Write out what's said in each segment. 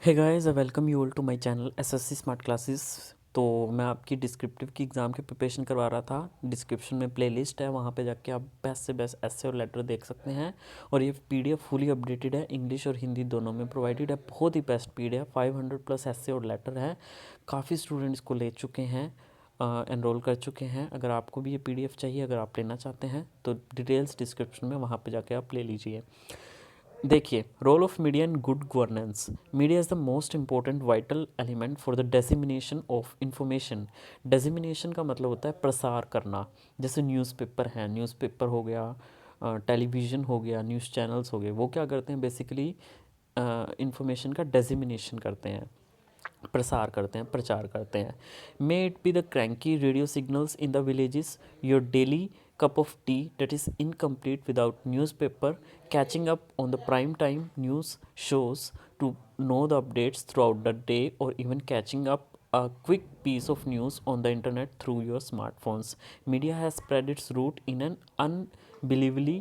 Hey guys, I welcome you all to my channel SSC smart classes. तो मैं आपकी descriptive की exam की प्रिपरेशन करवा रहा था। डिस्क्रिप्शन में प्लेलिस्ट है, वहाँ पे जाके आप बेस्ट से बेस्ट ऐसे और लेटर देख सकते हैं। और ये पीडीएफ फुली अपडेटेड है, इंग्लिश और हिंदी दोनों में प्रोवाइडेड है। बहुत ही बेस्ट पीडीएफ, 500 प्लस ऐसे और लेटर है। काफ़ी स्टूडेंट्स को ले चुके हैं, एनरोल कर चुके हैं। अगर आपको भी ये पीडीएफ चाहिए, अगर आप लेना चाहते हैं तो डिटेल्स डिस्क्रिप्शन में, वहाँ पे जाके आप ले लीजिए। देखिए, role of media in good governance. Media is the most important vital element for the dissemination of information. Dissemination का मतलब होता है प्रसार करना। जैसे न्यूज़पेपर है, न्यूज़पेपर हो गया, टेलीविज़न हो गया, न्यूज़ चैनल्स हो गए, वो क्या करते हैं बेसिकली इंफॉर्मेशन का डिसेमिनेशन करते हैं, प्रसार करते हैं, प्रचार करते हैं। May it be the cranky radio signals in the villages, your daily cup of tea that is incomplete without newspaper, catching up on the prime time news shows to know the updates throughout the day, or even catching up a quick piece of news on the internet through your smartphones. Media has spread its root in an unbelievably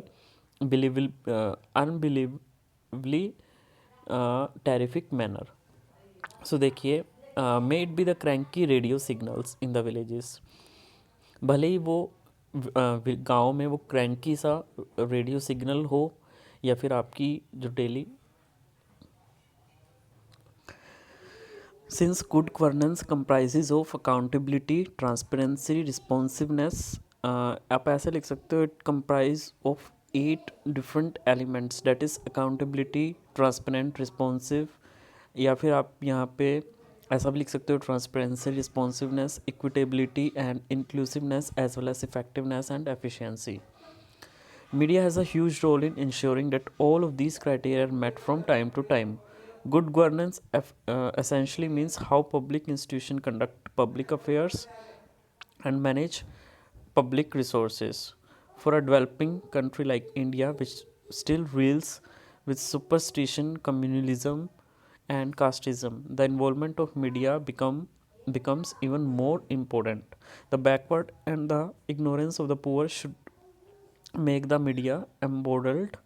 terrific manner. सो देखिए, may it be the cranky radio signals in the villages. भले ही वो गांव में वो cranky सा radio signal हो, या फिर आपकी जो daily, since good governance comprises of accountability, transparency, responsiveness, आप ऐसे लिख सकते हो, it comprise of 8 different elements, that is accountability, transparent, responsive, या फिर आप यहाँ पे ऐसा भी लिख सकते हो, transparency, responsiveness, equitability and inclusiveness, as well as effectiveness and efficiency. Media has a huge role in ensuring that all of these criteria are met from time to time. Good governance essentially means how public institutions conduct public affairs and manage public resources. For a developing country like India, which still reels with superstition, communalism, and casteism, the involvement of media becomes even more important. The backward and the ignorance of the poor should make the media emboldened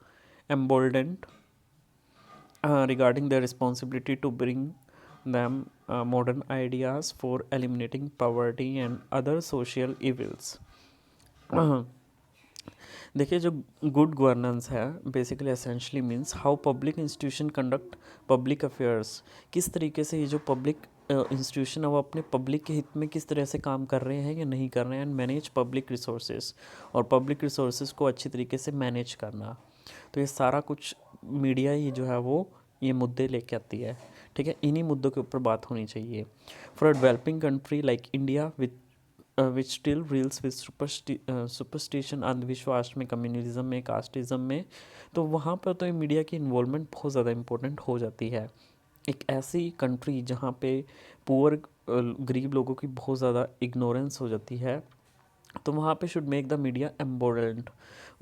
regarding their responsibility to bring them modern ideas for eliminating poverty and other social evils. देखिए, जो good governance है basically essentially means how public institution conduct public affairs. किस तरीके से ये जो public institution है वो अपने पब्लिक के हित में किस तरह से काम कर रहे हैं या नहीं कर रहे हैं, एंड मैनेज पब्लिक रिसोर्सेज, और पब्लिक रिसोर्सेज को अच्छी तरीके से मैनेज करना। तो ये सारा कुछ मीडिया ही जो है वो ये मुद्दे लेके आती है। ठीक है, इन्हीं मुद्दों के ऊपर बात होनी चाहिए। For a developing country like India which still reels with superstition, अंधविश्वास में, कम्युनलिज्म में, कास्टिज़म में, तो वहाँ पर तो मीडिया की इन्वॉल्वमेंट बहुत ज़्यादा इम्पोर्टेंट हो जाती है। एक ऐसी कंट्री जहाँ पे पुअर गरीब लोगों की बहुत ज़्यादा इग्नोरेंस हो जाती है, तो वहाँ पे शुड मेक द मीडिया एम्बोल्डेंट।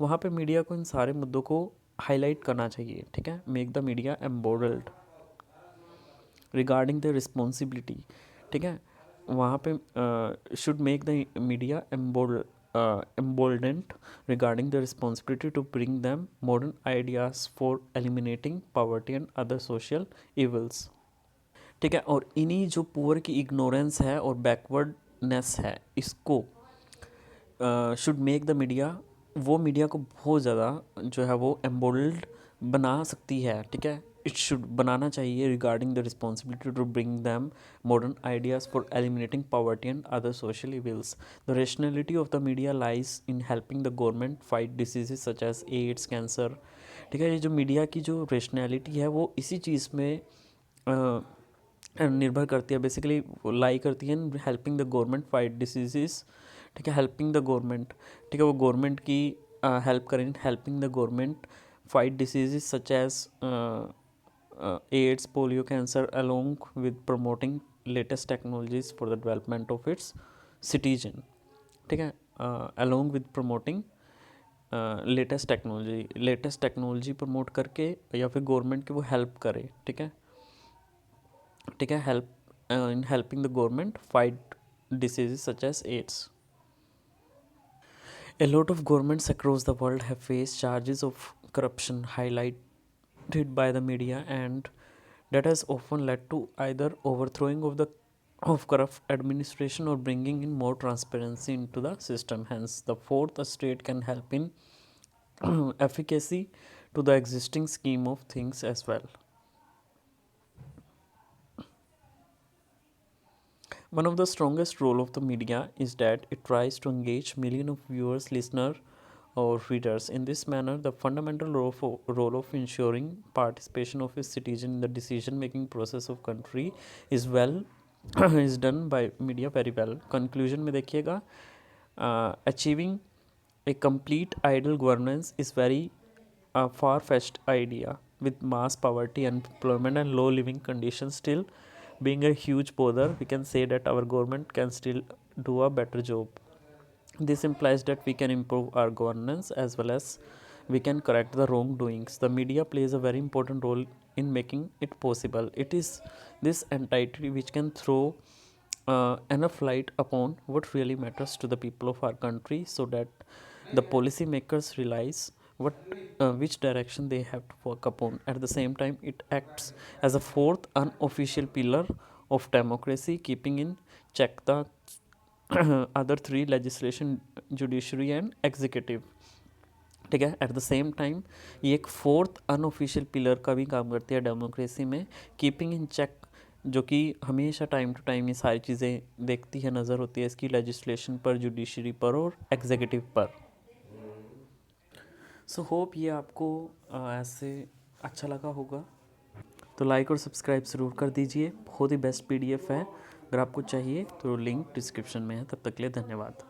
वहाँ पे मीडिया को इन सारे मुद्दों को हाईलाइट करना चाहिए। ठीक है, make the media embold regarding the responsibility. ठीक है, वहाँ पे should make the media emboldened regarding the responsibility to bring them modern ideas for eliminating poverty and other social evils. ठीक है, और इन्हीं जो पुअर की इग्नोरेंस है और बैकवर्डनेस है, इसको शुड मेक द मीडिया, वो मीडिया को बहुत ज़्यादा जो है वो एम्बोल्ड बना सकती है। ठीक है, इट शुड बनाना चाहिए regarding the responsibility to bring them modern ideas for eliminating poverty and other social evils. The rationality of the media lies in helping the government fight diseases such as AIDS, cancer. ठीक है, ये जो media की जो rationality है वो इसी चीज़ में निर्भर करती है, बेसिकली लाई करती है helping the government fight diseases. ठीक है, हेल्पिंग द गवर्नमेंट, ठीक है, वो गवर्नमेंट की हेल्प करें, helping the government fight diseases such as AIDS, polio, cancer, along with promoting latest technologies for the development of its citizen. ठीक है, along with promoting latest technology promote करके, या फिर गवर्नमेंट की वो हेल्प करे। ठीक है, ठीक है, help in helping the government fight diseases such as AIDS. A lot of governments across the world have faced charges of corruption highlighted by the media, and that has often led to either overthrowing of corrupt administration or bringing in more transparency into the system. Hence, the fourth estate can help in efficacy to the existing scheme of things as well. One of the strongest role of the media is that it tries to engage millions of viewers, listeners, or readers. In this manner, the fundamental role of ensuring participation of a citizen in the decision-making process of country is well is done by media very well. Conclusion में देखिएगा, achieving a complete ideal governance is very far-fetched idea, with mass poverty, unemployment, and low living conditions still being a huge bother. We can say that our government can still do a better job. This implies that we can improve our governance as well as we can correct the wrongdoings. The media plays a very important role in making it possible. It is this entity which can throw enough light upon what really matters to the people of our country, so that the policymakers realize what which direction they have to work upon. At the same time, it acts as a fourth unofficial pillar of democracy, keeping in check the other three: legislation, judiciary and executive. ठीक है. At the same time ये एक fourth unofficial pillar का भी काम करती है democracy में, कीपिंग इन चेक, जो कि हमेशा टाइम टू टाइम ये सारी चीज़ें देखती है, नज़र होती है इसकी लेजिस्लेशन पर, जुडिशरी पर और एग्जीक्यूटिव पर. सो होप ये आपको ऐसे अच्छा लगा होगा. तो लाइक और सब्सक्राइब ज़रूर कर दीजिए. बहुत ही बेस्ट PDF है. अगर आपको चाहिए तो लिंक डिस्क्रिप्शन में है. तब तक के लिए धन्यवाद.